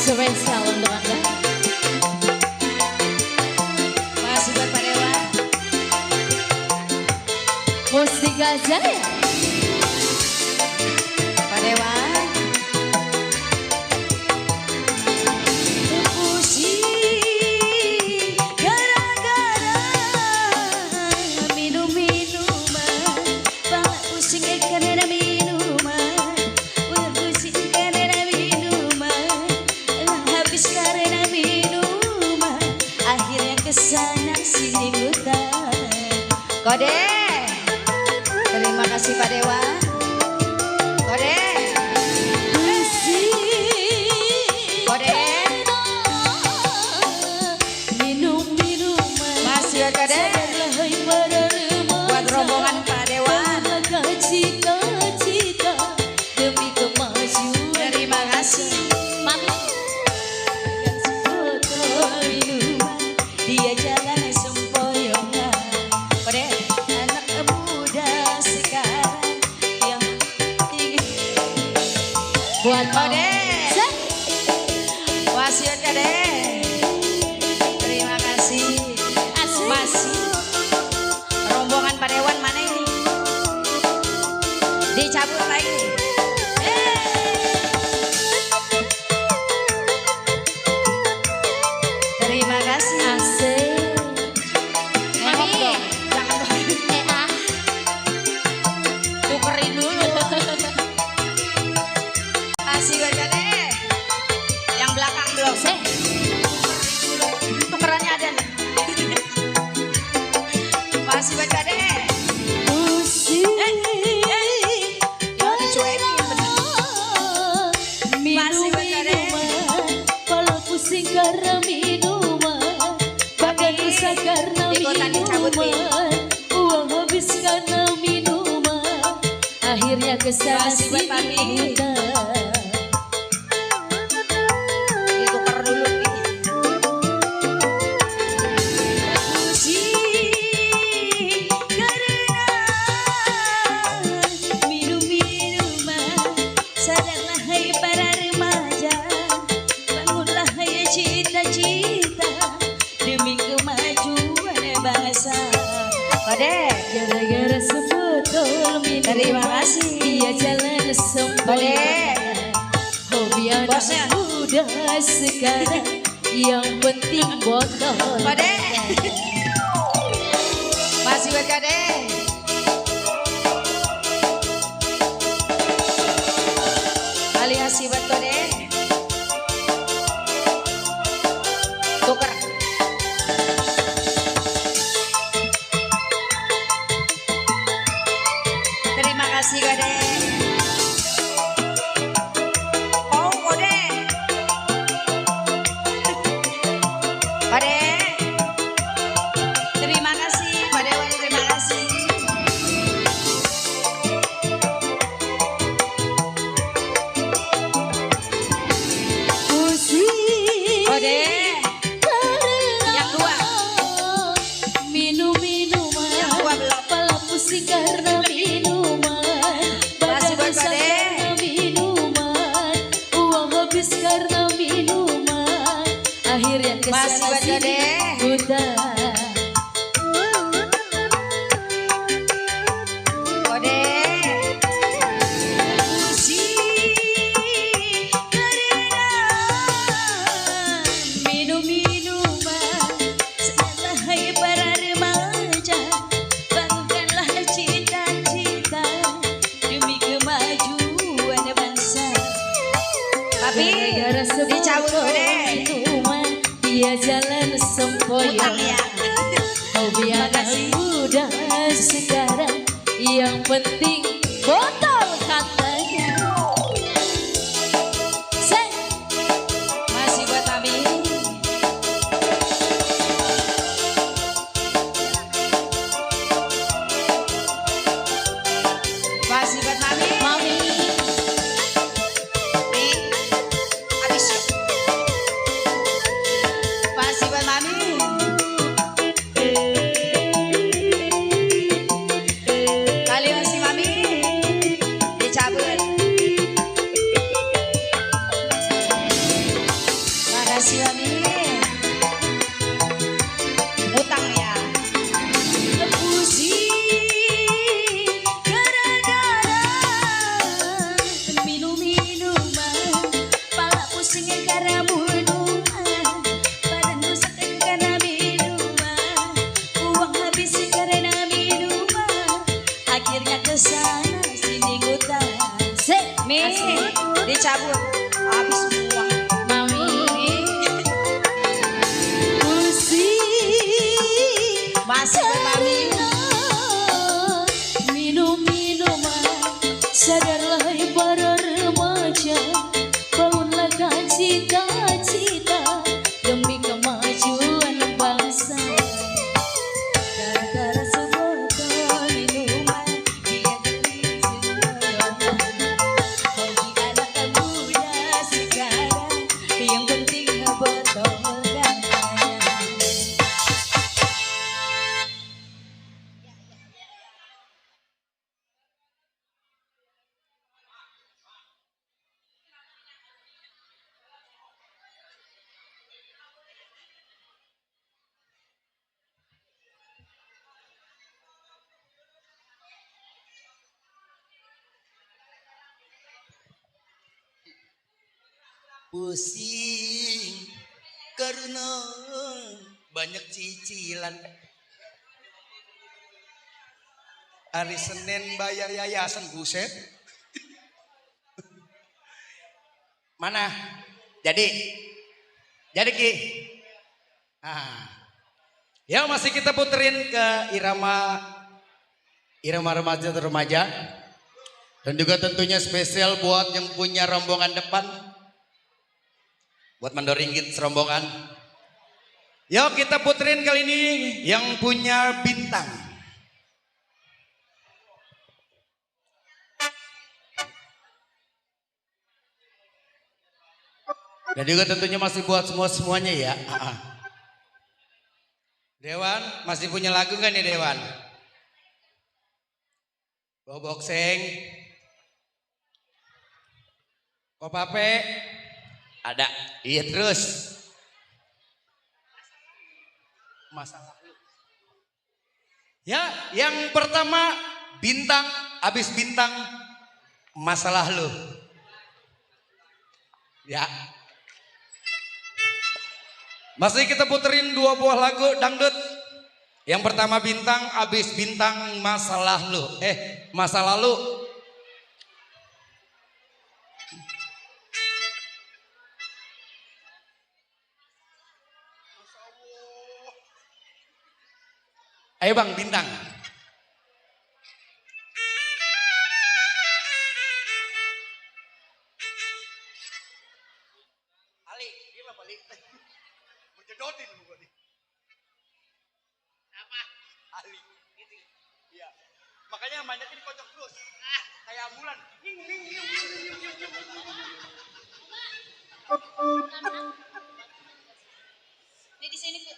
spesial untuk Anda. Masih buat Pak Dewa. Mustika Jaya. Pak Dewa. Pusing gara-gara minum-minuman. Pak pusing karena minuman. Pusing karena minuman. Habis karena minuman. Akhirnya kesana sini hutan. Kode. Terima kasih Pak Dewa. Kode. Kode. Minum-minuman. Masih ya Kode. Buat rombongan Pak Dewa. Cita-cita demi kemajuan. Terima kasih. Mami. Botol minuman. Dia jalan sempoyongan. Kode. Anak muda sekarang yang tinggi. Buat Kode. Set. Wasiat Kode. Terima kasih. Masih rombongan Pak Dewan mana ini? Dicabut lagi. Terima kasih. Asik. Nengok Mami. dong. Jangan tukerin dulu. Kasih buat Kode. Yang belakang belum. Tukerannya ada nih. Masih buat Kode. Pusing. Ya dicuekin bener. Masih buat Kade. Minum-minuman. Kepala pusing karena minuman. Badan rusak karena Ikutan dicabut, Wi. minuman. Uang habis karena minuman. Akhirnya kesana Masih buat sini Mami. hutan. Ditukar dulu nih. Pusing karena minum-minuman. Sadarlah hai para remaja. Bangunlah hai cita-cita demi kemajuan bangsa. Kode. Gara-gara sebotol minuman. Terima kasih. Dia jalan sempoyongan. Hobi anak Bosnya. muda sekarang. Yang penting botol. Kode. Masih buat Kode. Alias buat Kode. Tuker. Terima kasih Kode. Oh Kode. Kode. Terima kasih Pak Dewa, terima kasih. Pusing. Kode. Yang dua. Minum-minuman. Yang dua belum. Kepala pusing karena minuman. Masih Badan buat rusak Kode. karena minuman. Uang habis karena minuman. Akhirnya Masih kesana buat sini Kode. hutan. Kode. Pusing karena minum-minuman. Sadarlah hai para remaja. Bangunkanlah cita-cita demi kemajuan bangsa. Tapi Gara-gara dicabut sebotol Kode. minuman. Dia jalan Utang sempoyongan. ya. Hobi anak Makasih. muda sekarang. Yang penting botol katanya. Set. Masih buat Mami. Masih buat Mami. Mami. Nih, habis yuk. Masih buat Mami. Kali masih Mami. makasih Mami. Utang ya. Pusing gara-gara minum-minuman, pala pusing karena minuman, badan rusak karena minuman, uang habis karena minuman, akhirnya kesana sini gutang. Mi, dicabut. Habis semua. Mami, pusing Masuk Mami. minum-minuman, sadarlah hai para remaja, bangunlah cita-cita demi kemajuan bangsa. Gara-gara sebotol minuman, dia jadi sembarangan. Hobi anak muda sekarang, yang penting botol gantangan. Pusing karena banyak cicilan. Hari Senin bayar yayasan buset. Mana? Jadi Ki. Ya masih kita puterin ke irama remaja dan juga tentunya spesial buat yang punya rombongan depan. Buat mendoringgit serombongan. Yuk kita puterin kali ini yang punya bintang. Dan juga tentunya masih buat semuanya ya. Dewan masih punya lagu kan nih Dewan? Bobokseng. Kopape. Ada. Iya terus. Masalah lu. Ya, yang pertama bintang, abis bintang masalah lu. Ya. Masih kita puterin 2 buah lagu dangdut. Yang pertama bintang, abis bintang masalah lu. Masa lalu. Ayo Bang bintang. Ali, gimana balik? Menjedotin gua nih. Apa? Ali, gitu. Iya. Makanya banyakin kocok terus. Kayak ambulan. Ini di sini Fit.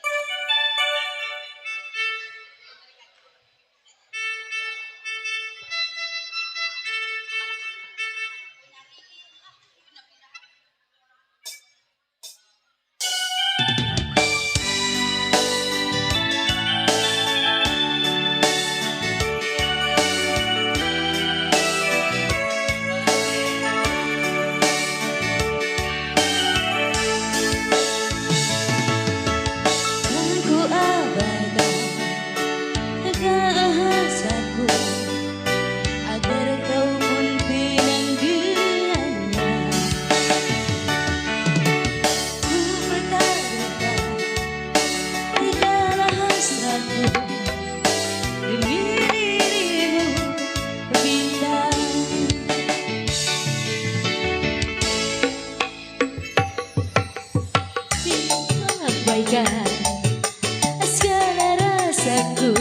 Abaikan segala rasaku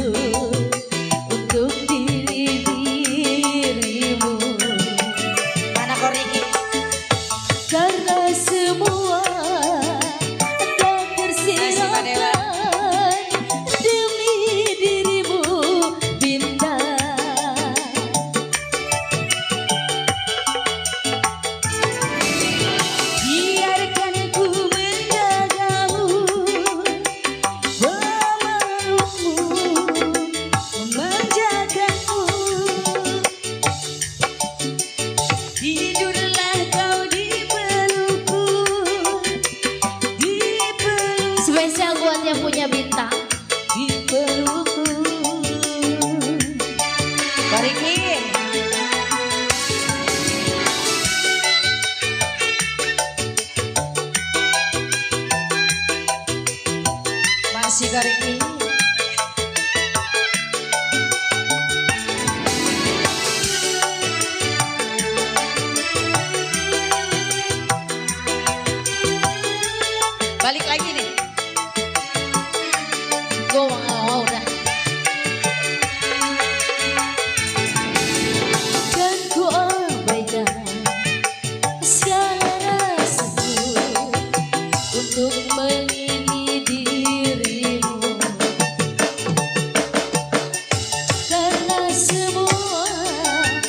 untuk dirimu. Mana Koriki? Karena semua tak tersiratkan demi dirimu bintang. Biarkan ku menjaga Spesial buat yang punya bintang di pelukku. Bariki. Masih Bariki. Balik lagi nih. Gue mau dah. Kan ku abaikan segala rasaku untuk mengini dirimu, karena semua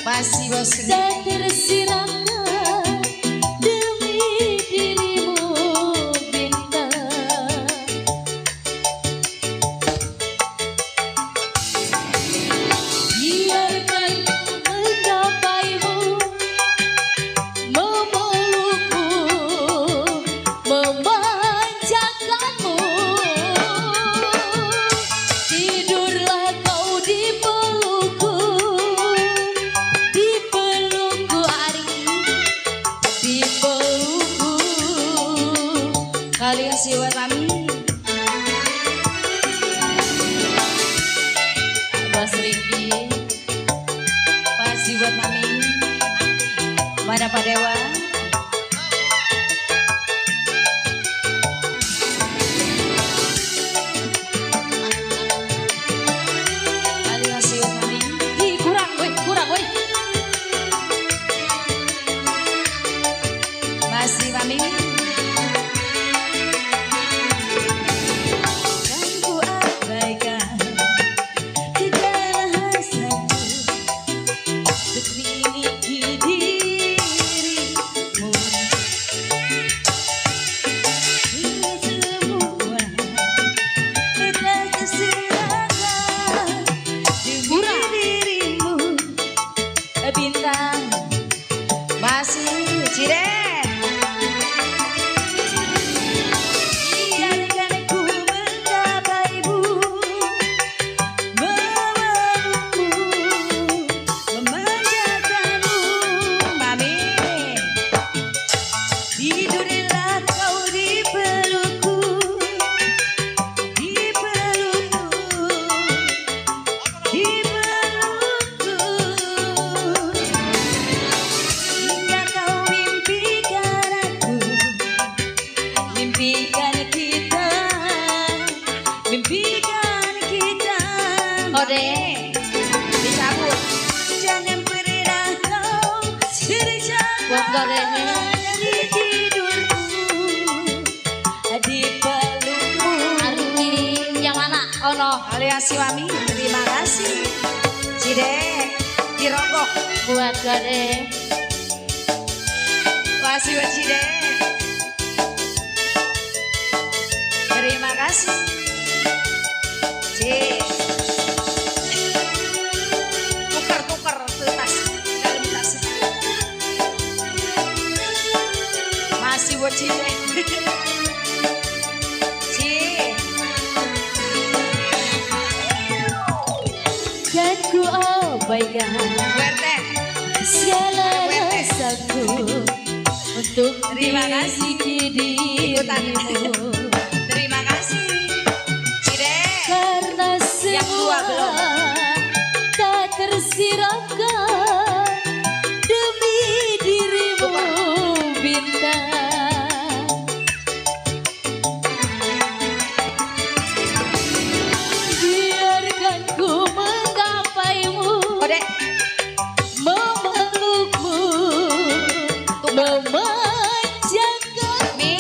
Masih bos. tak tersiratkan demi dirimu bintang. Biarkan ku menggapaimu, memelukmu, memanjakanmu. Tidurlah kau di pelukku Ari, di pelukku. Kalian siwat kami. Bas Riki, Pasti buat mami. Mana Pak Dewa? Kalian siwat mami. ih kurang weh. Masih mami. Kan ku abaikan segala hasratku untuk miliki dirimu. Semua telah terserahkan demi dirimu bintang. Masih Cire. Biarkan ku menggapaimu, memelukmu, memanjakanmu. Mami. Tidurlah kau di pelukku, di pelukku, di pelukku. Hingga kau mimpikan aku, mimpikan kita, mimpikan kita. Ode. Dicabut. Jangan pernah kau Buat goreng. dari tidurku, di pelukmu. Arti yang mana? Oh no. Alias Siwami, terima kasih. Cide. Dirogok. Buat Gade, Masih buat Cide. terima kasih. Cide. Tukar tas. Dalam tas. Masih buat Cide. Cide. Dan ku abaikan Werte. segala rasaku untuk Terima kasih. miliki dirimu, Terima kasih. Cide. karena Yang dua semua belum. tak tersiratkan demi dirimu bintang. Biarkan ku menggapaimu, Ode. memelukmu, memanjakanmu. Mi.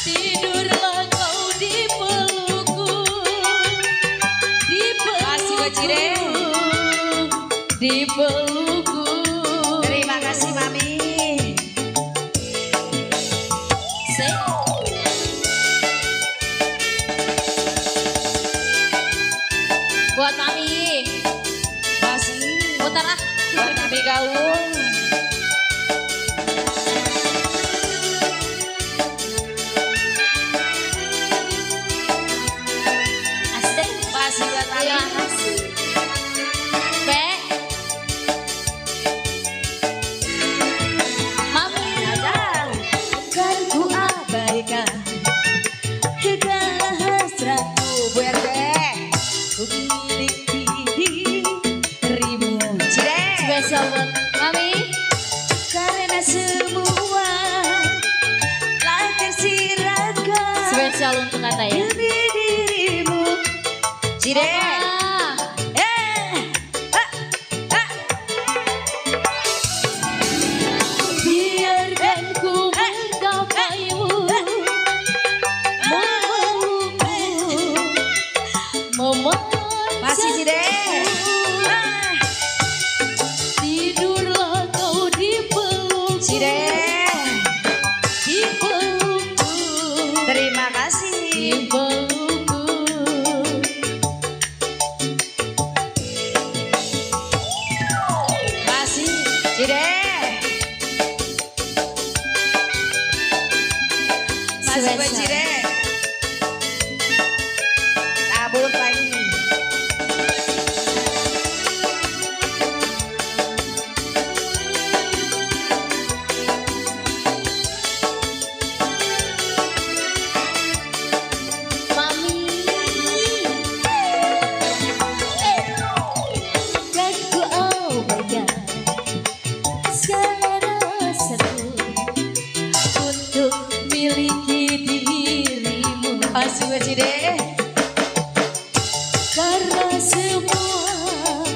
Tidurlah kau di pelukku, di Masih buat Cide. pelukku, di pelukku. Terima kasih mami. Say. Buat mami. Masih Putar ah. Buat mami gaung. Masih Bajire. Tabur lagi. Masih Bajire. Karena semua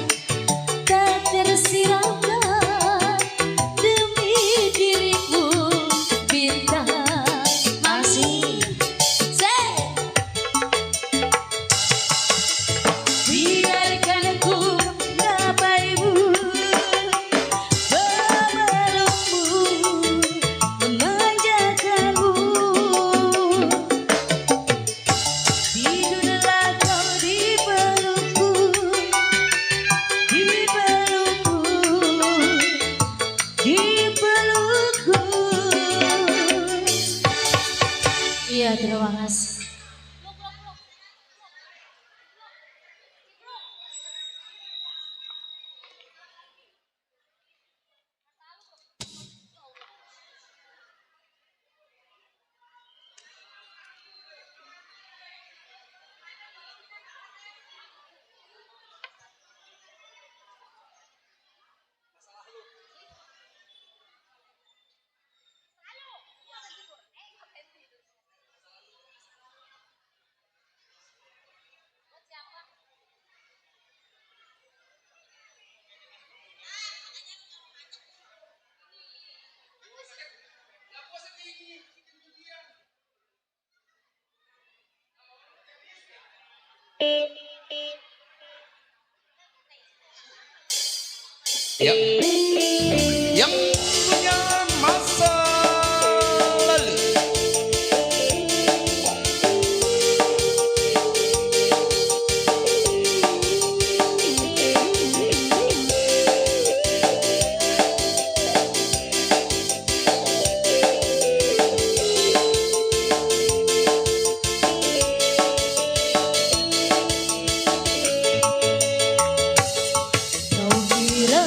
tak tersiratkan demi diriku bintang. Masih. Biarkan ku ngabaimu, memelukmu, memanjakanmu. Tidurlah kau di pelukku, di pelukku, di pelukku. Iya, terima kasih. Ya. Yang punya masa lalu. Kau kira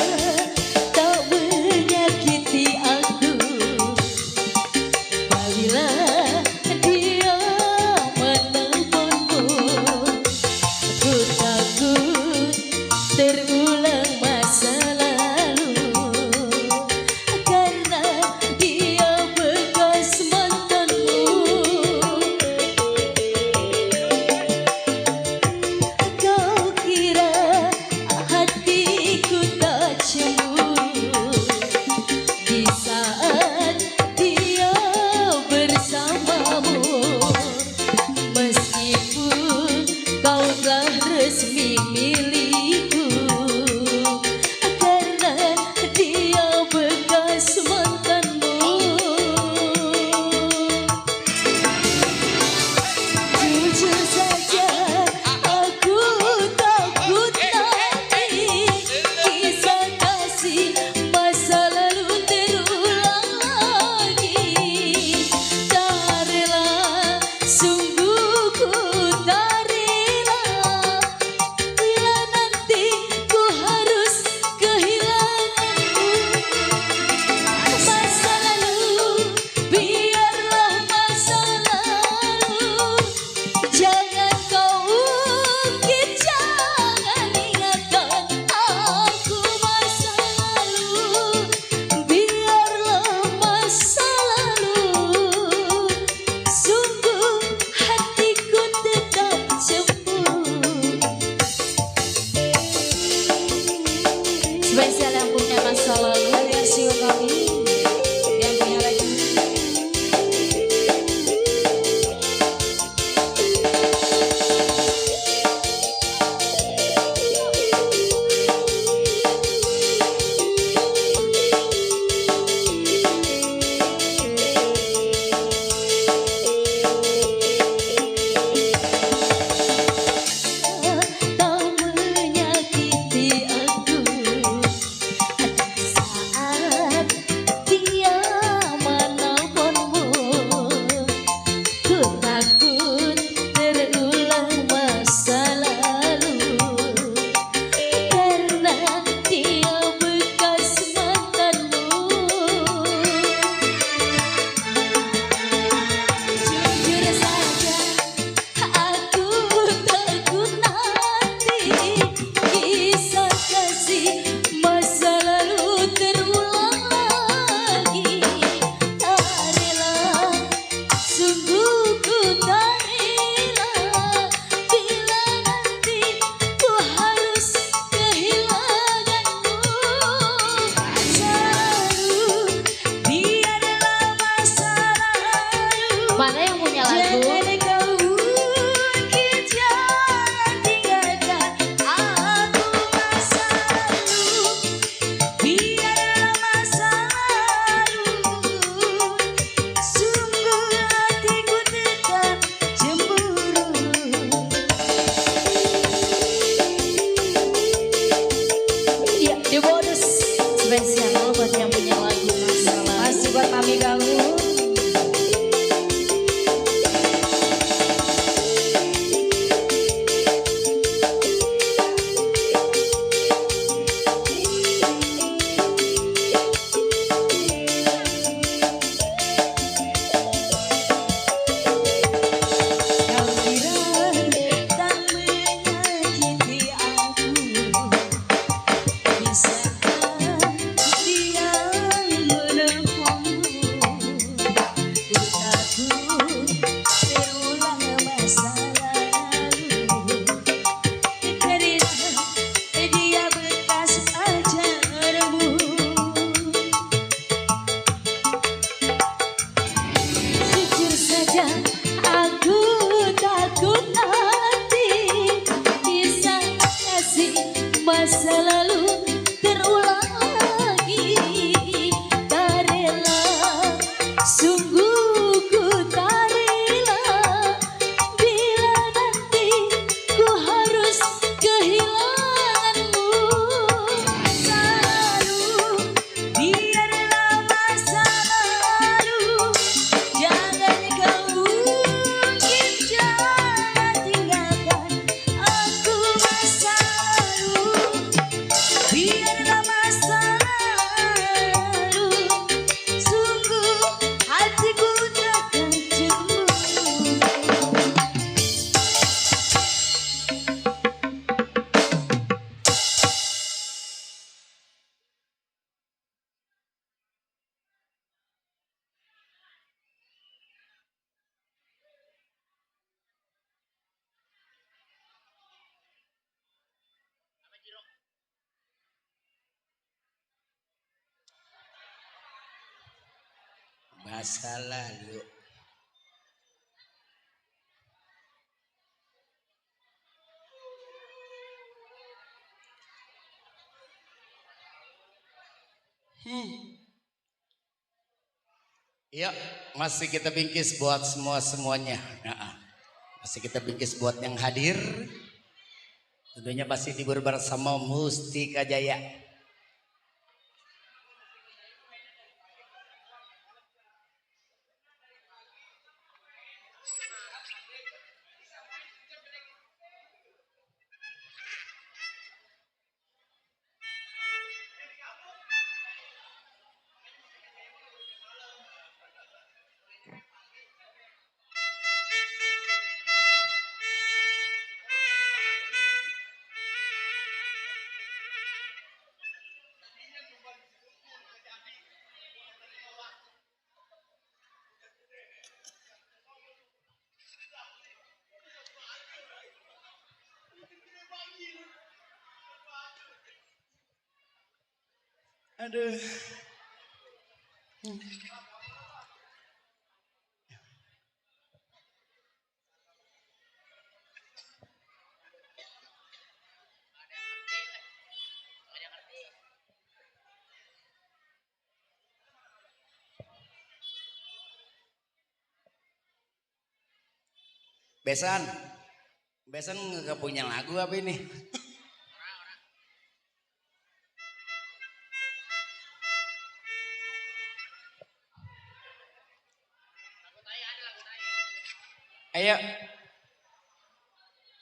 Masalah lu. Iya, masih kita bingkis buat semuanya. Masih kita bingkis buat yang hadir. Tentunya pasti diburu bersama Mustika Jaya. Aduh. Besan nggak punya lagu apa ini?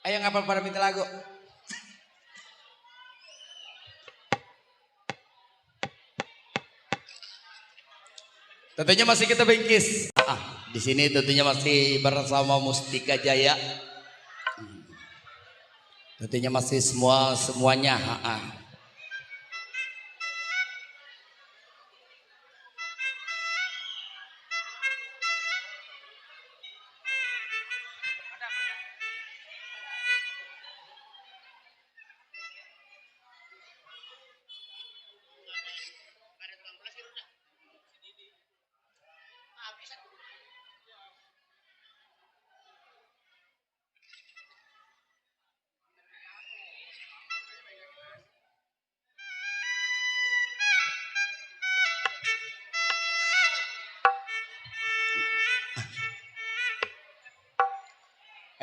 Ayo ngapa pada minta lagu? Tentunya masih kita bingkis. Di sini tentunya masih bersama Mustika Jaya. Tentunya masih semuanya.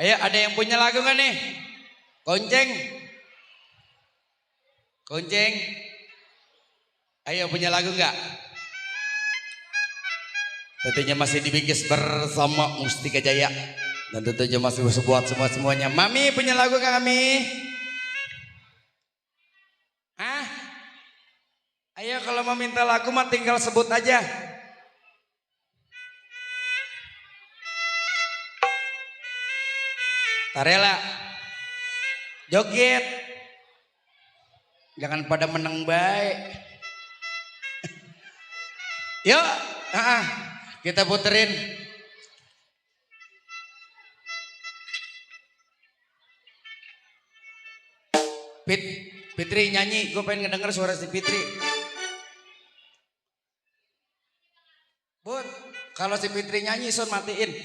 Ayo, ada yang punya lagu gak nih? Konceng. Ayo, punya lagu gak? Tentunya masih dibingkis bersama Mustika Jaya. Dan tentunya masih buat semuanya. Mami punya lagu gak Mami? Ayo kalau mau minta lagu mah tinggal sebut aja. Tarela, joget, jangan pada menang baik. Yuk, kita puterin. Fitri nyanyi, gue pengen ngedenger suara si Fitri. Bud, kalau si Fitri nyanyi, Sun matiin.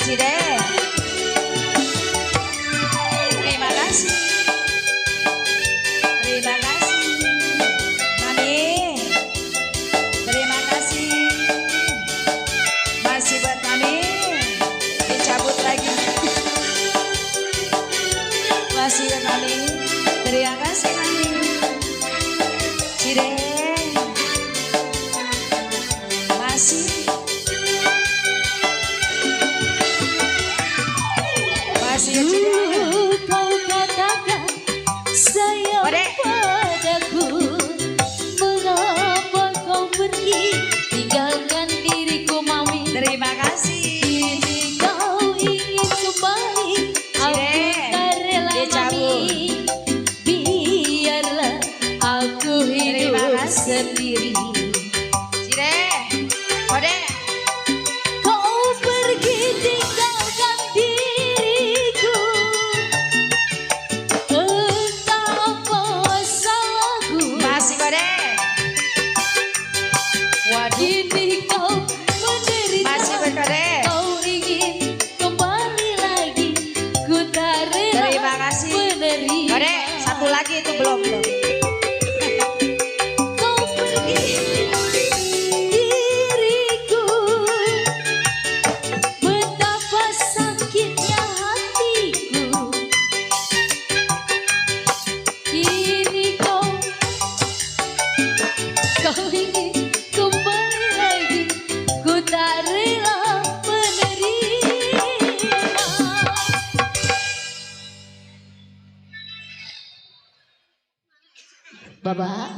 Masih deh. Terima kasih. Terima kasih. Mami. Terima kasih. Masih buat Mami. Dicabut lagi. Masih buat Mami. Terima kasih Mami. Cire. Masih. Masih ya Cire. Kau katakan sayang padaku, mengapa kau pergi tinggalkan diriku Mami? Terima kasih. Kini kau ingin kembali, aku tak rela Mami. Biarlah aku Terima hidup kasih. sendiri. Cire. Kode. Kau pergi tinggalkan diriku, entah apa salahku. Masih kode. Waduh. Kini kau menderita, Masih berkode. kau ingin kembali lagi, ku tak rela Terima kasih. menerima. Kode. Satu lagi itu belum. Kau pergi diriku, betapa sakitnya hatiku. Kini kau ingin kembali lagi, ku tak rela menerima. Baba.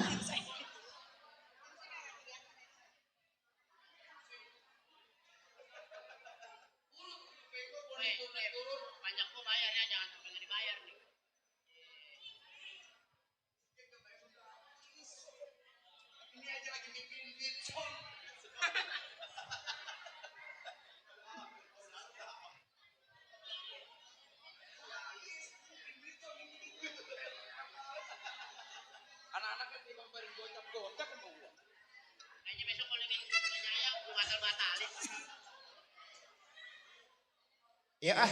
Ya ah.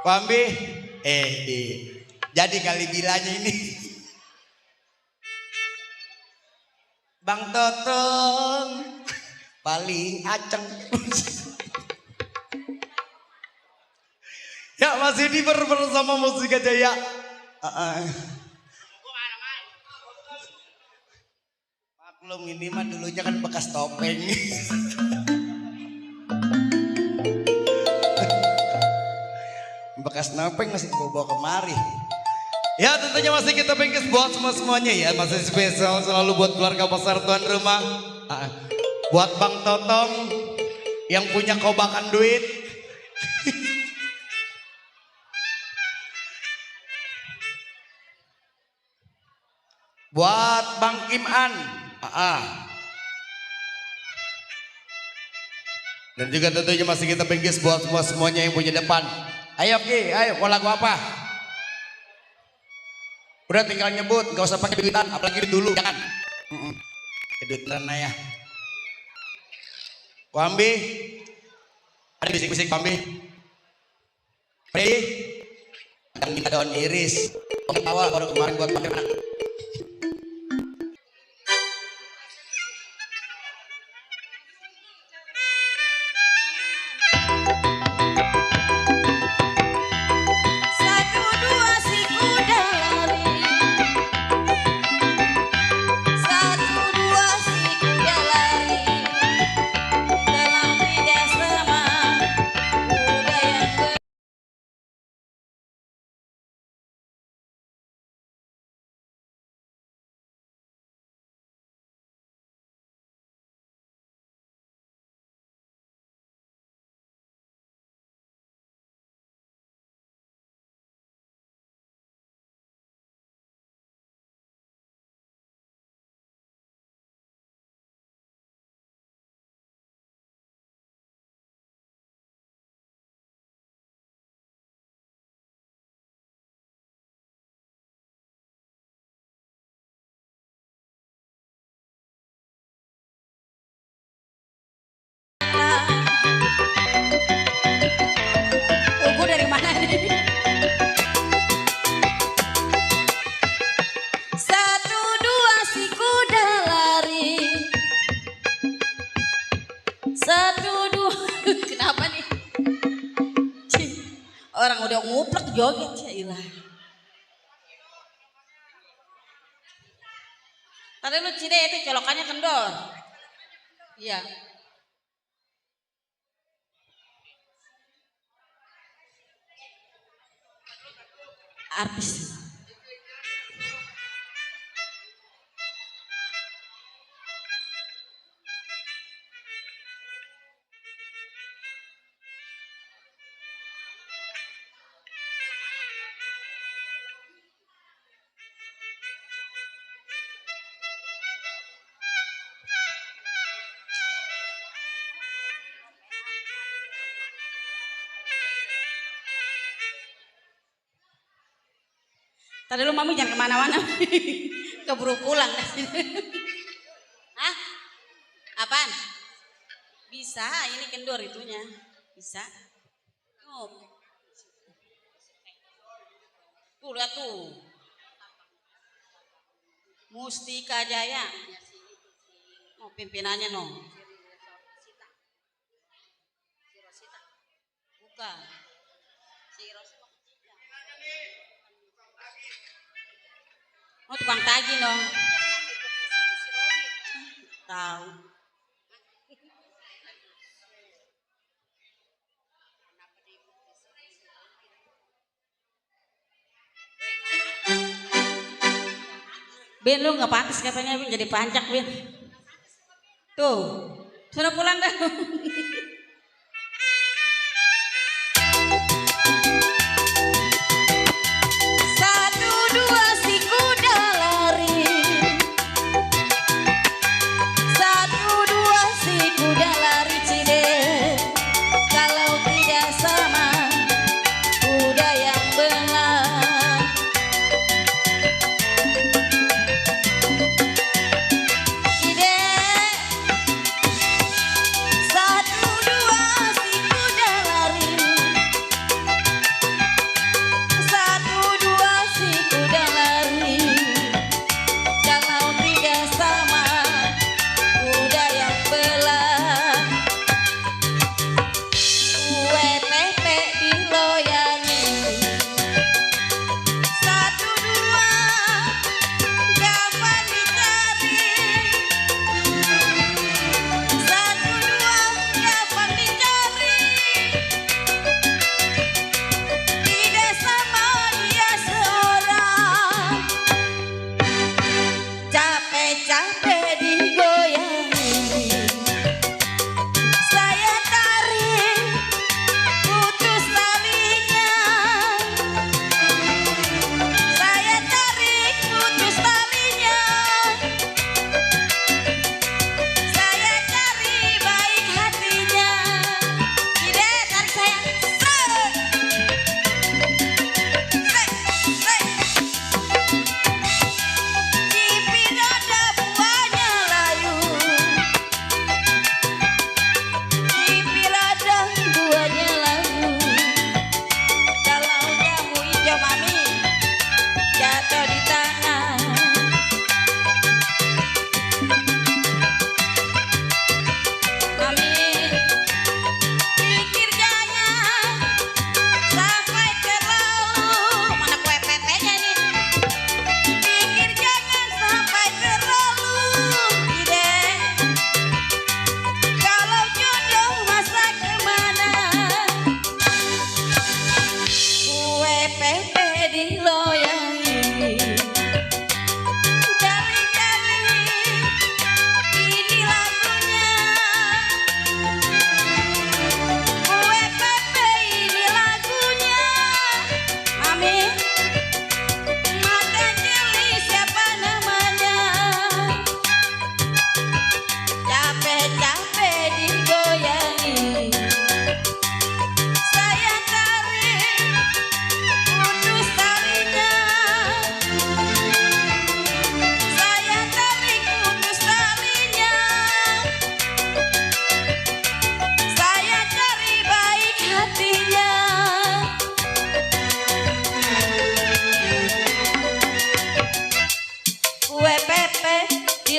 Pambi, jadi kali bilanya ini. Bang Totong paling aceng. Ya masih di bersama Musika Jaya. Maklum ini mah dulunya kan bekas topeng. Bekas topeng masih bawa kemari. Ya tentunya masih kita bingkis buat semuanya ya. Masih spesial selalu buat keluarga besar tuan rumah. Buat Bang Totong yang punya kobakan duit. Buat Bang Kim An. Dan juga tentunya masih kita bingkis buat semuanya yang punya depan. Ayo Ki, ayo mau lagu apa? Udah tinggal nyebut, gak usah pakai duitan, apalagi duit dulu, jangan. Duitan ya. Wambi, ada bisik-bisik Wambi. Ready? Yang kita daun iris. Oke, awal baru kemarin buat pakai anak. nguplek joget ya ilah. Tadi lu cide itu colokannya kendor. Iya. Artis. Tadi lu mami jangan kemana-mana. Keburu pulang. Hah? Apaan? Bisa, ini kendor itunya. Bisa. Oh. Tuh lihat tuh. Mustika Jaya. Oh, pimpinannya no. Bukan. Oh, tukang tagih dong. Tahu. Ben lu nggak pantas katanya Ben jadi pancak Ben. Tuh, sudah pulang dah.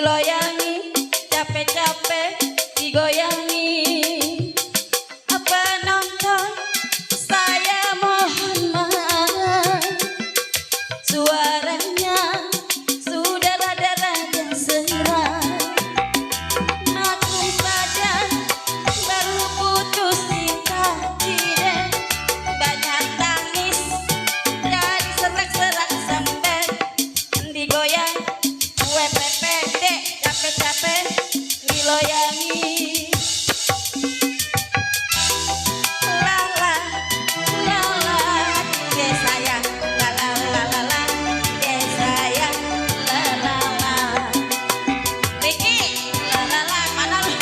diloyangi, capek-capek digoyangi. Apa nonton? Saya mohon maaf. kue pepe dek capek-capek diloyangi. Lala lala ye sayang lala lala ye sayang lala lala Ricky lala lala mana lu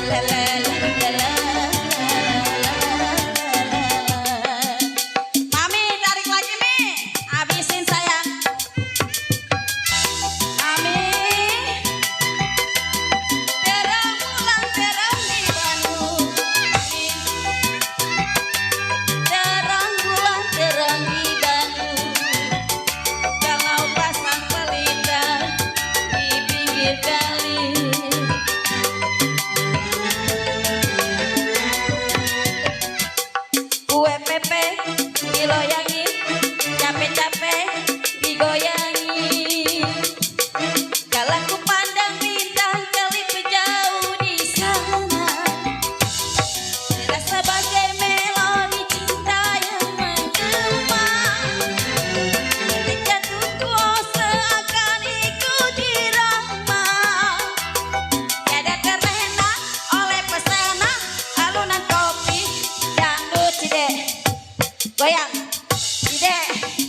lala lala Mami tarik lagi Mi habisin sayang Mami terang pulang terang di Bandung terang pulang terang di Bandung kalau pasang pelita di pinggir kali kue pepe diloyangi capek-capek digoyangi kalau ku pandang bintang kelip jauh di sana terasa bagai melodi cinta yang menggema detik jantungku seakan ikut irama tiada terlena oleh pesona alunan kopi dangdut cide goyang cide